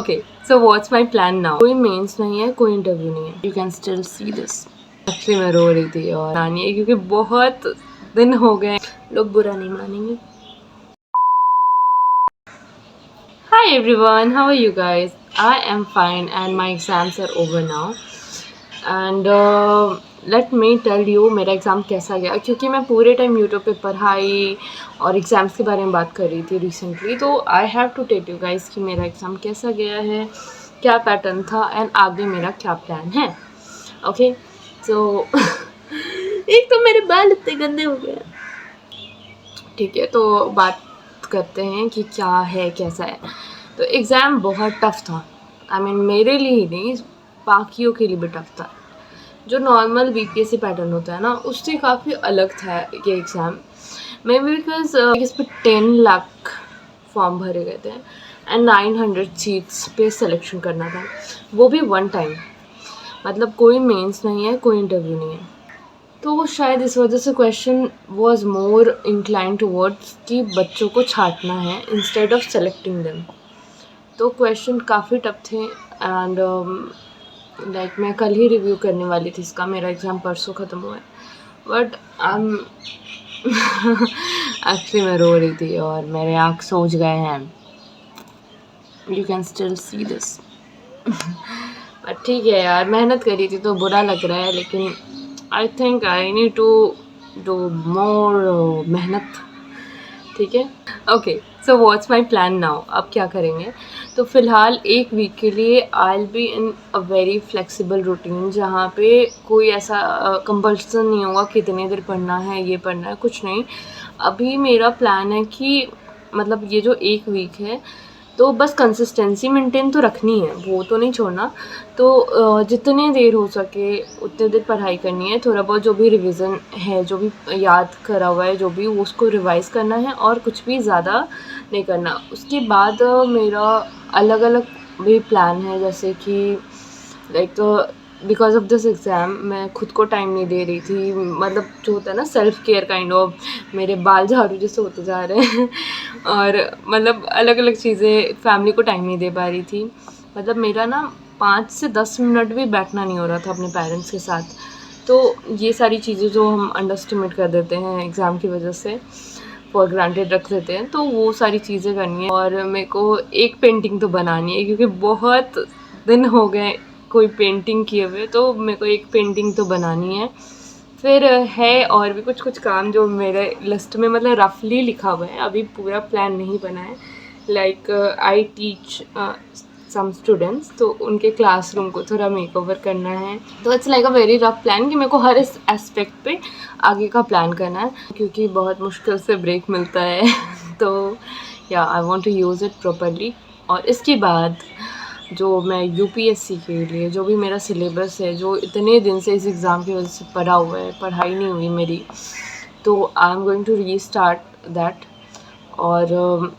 Okay, so what's my plan now? कोई mains नहीं है, कोई इंटरव्यू नहीं है. You can still see this. Actually मैं रो रही थी और नानी है क्योंकि बहुत दिन हो गए. लोग बुरा नहीं मानेंगे. Hi everyone, how are you guys? I am fine and my exams are over now. And let me tell you मेरा एग्ज़ाम कैसा गया, क्योंकि मैं पूरे टाइम यूट्यूब पे पढ़ाई और एग्ज़ाम्स के बारे में बात कर रही थी रिसेंटली. तो I have to tell you guys कि मेरा एग्ज़ाम कैसा गया है, क्या पैटर्न था एंड आगे मेरा क्या प्लान है. ओके सो एक तो मेरे बाल इतने गंदे हो गए. ठीक है, तो बात करते हैं कि क्या है कैसा है. तो एग्ज़ाम बहुत टफ़ था. आई मीन मेरे लिए ही नहीं, बाकियों के लिए भी टफ़ था. जो नॉर्मल बीपीएससी पैटर्न होता है ना, उससे काफ़ी अलग था ये एग्ज़ाम. मे बी बिकॉज इस पर 10 लाख फॉर्म भरे गए थे एंड 900 सीट्स पे सिलेक्शन करना था, वो भी वन टाइम. मतलब कोई मेंस नहीं है, कोई इंटरव्यू नहीं है. तो शायद इस वजह से question was more incline towards कि बच्चों को छांटना है इंस्टेड ऑफ सेलेक्टिंग देम. तो क्वेश्चन काफ़ी टफ थे एंड लाइक मैं कल ही रिव्यू करने वाली थी इसका. मेरा एग्ज़ाम परसों ख़त्म हुआ है बट एक्चुअली मैं रो रही थी और मेरे आँख सूज गए हैं. You can still see this. But ठीक है यार, मेहनत करी थी तो बुरा लग रहा है, लेकिन I think I need to do more मेहनत. ठीक है. Okay so what's my plan now. अब क्या करेंगे? तो फ़िलहाल एक वीक के लिए I will be in a very flexible routine, जहाँ पे कोई ऐसा कंपल्सन नहीं होगा कि इतनी देर पढ़ना है, ये पढ़ना है, कुछ नहीं. अभी मेरा प्लान है कि मतलब ये जो एक वीक है तो बस कंसिस्टेंसी मेंटेन तो रखनी है, वो तो नहीं छोड़ना. तो जितनी देर हो सके उतनी देर पढ़ाई करनी है. थोड़ा बहुत जो भी रिवीजन है, जो भी याद करा हुआ है, जो भी उसको रिवाइज करना है और कुछ भी ज़्यादा नहीं करना. उसके बाद मेरा अलग अलग भी प्लान है, जैसे कि like because of this exam मैं खुद को टाइम नहीं दे रही थी. मतलब जो होता है ना सेल्फ केयर काइंड ऑफ, मेरे बाल झाड़ू जैसे होते जा रहे हैं और मतलब अलग अलग चीज़ें, फैमिली को टाइम नहीं दे पा रही थी. मतलब मेरा ना 5 से 10 मिनट भी बैठना नहीं हो रहा था अपने पेरेंट्स के साथ. तो ये सारी चीज़ें जो हम अंडर एस्टिमेट कर देते हैं एग्ज़ाम की वजह से, फॉर ग्रांटेड रख देते हैं, तो वो सारी चीज़ें करनी है. और मेरे को एक पेंटिंग तो बनानी है, क्योंकि बहुत दिन हो गए कोई पेंटिंग किए हुए, तो मेरे को एक पेंटिंग तो बनानी है. फिर है और भी कुछ कुछ काम जो मेरे लिस्ट में मतलब रफली लिखा हुआ है, अभी पूरा प्लान नहीं बना है. Like I teach some students, तो उनके क्लासरूम को थोड़ा मेकओवर करना है. तो it's like a very rough plan कि मेरे को हर इस एस्पेक्ट पे आगे का प्लान करना है, क्योंकि बहुत मुश्किल से ब्रेक मिलता है. तो yeah I want to use it properly. और इसके बाद जो मैं यूपीएससी के लिए जो भी मेरा सिलेबस है, जो इतने दिन से इस एग्ज़ाम की वजह से पढ़ा हुआ है, पढ़ाई नहीं हुई मेरी, तो I am going to restart that. और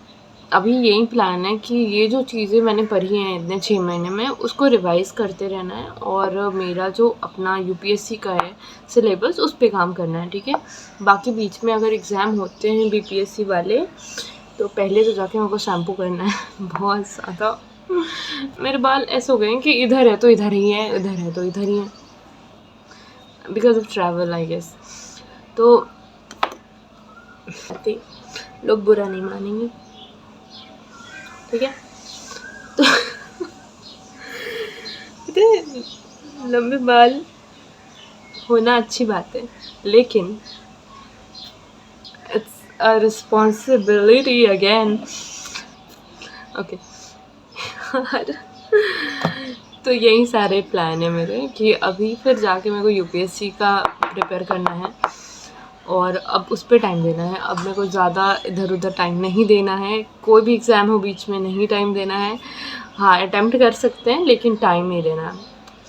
अभी यही प्लान है कि ये जो चीज़ें मैंने पढ़ी हैं इतने 6 महीने में, उसको रिवाइज़ करते रहना है. और मेरा जो अपना यूपीएससी का है सिलेबस, उस पे काम करना है. ठीक है. बाकी बीच में अगर एग्ज़ाम होते हैं बीपीएससी वाले, तो पहले तो जाके मेरे को शैम्पू करना है. बहुत ज़्यादा मेरे बाल ऐसे हो गए हैं कि इधर है तो इधर ही है, इधर है तो इधर ही है, because of travel I guess. तो लोग बुरा नहीं मानेंगे. ठीक है. तो लंबे बाल होना अच्छी बात है, लेकिन it's a responsibility again. Okay. तो यही सारे प्लान है मेरे कि अभी फिर जाके मेरे को यूपीएससी का प्रिपेयर करना है और अब उस पर टाइम देना है. अब मेरे को ज़्यादा इधर उधर टाइम नहीं देना है. कोई भी एग्ज़ाम हो बीच में नहीं टाइम देना है. हाँ, अटैम्प्ट कर सकते हैं लेकिन टाइम नहीं देना है.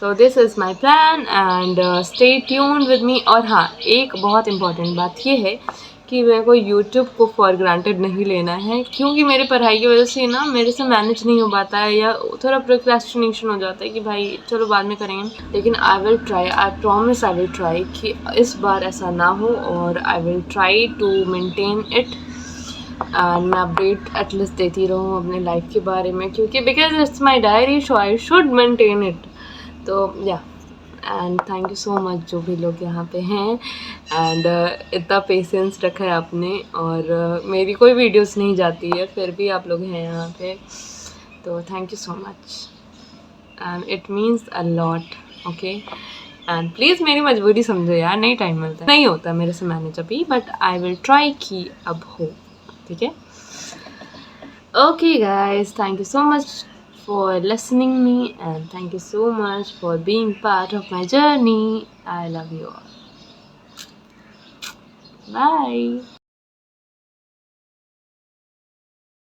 So this is my plan and stay tuned with me. और हाँ, एक बहुत इम्पॉर्टेंट बात ये है कि मेरे को यूट्यूब को फॉर ग्रांटेड नहीं लेना है, क्योंकि मेरी पढ़ाई की वजह से ना मेरे से मैनेज नहीं हो पाता है, या थोड़ा प्रोक्रेस्टिनेशन हो जाता है कि भाई चलो बाद में करेंगे. लेकिन I will try, I promise I will try कि इस बार ऐसा ना हो, और I will try to maintain it and मैं अपडेट एटलीस्ट देती रहूँ अपने लाइफ के बारे में, क्योंकि because it's my diary so I should maintain it. तो yeah, and thank you so much जो भी लोग यहाँ पे हैं, एंड इतना पेशेंस रखा है आपने, और मेरी कोई वीडियोस नहीं जाती है फिर भी आप लोग हैं यहाँ पे, तो thank you so much and it means a lot. Okay, and please मेरी मजबूरी समझो यार, नहीं टाइम मिलता, नहीं होता मेरे से मैनेज अभी, बट आई विल ट्राई कि अब हो, ठीक है। Okay guys, thank you so much for listening me, and thank you so much for being part of my journey. I love you all. Bye.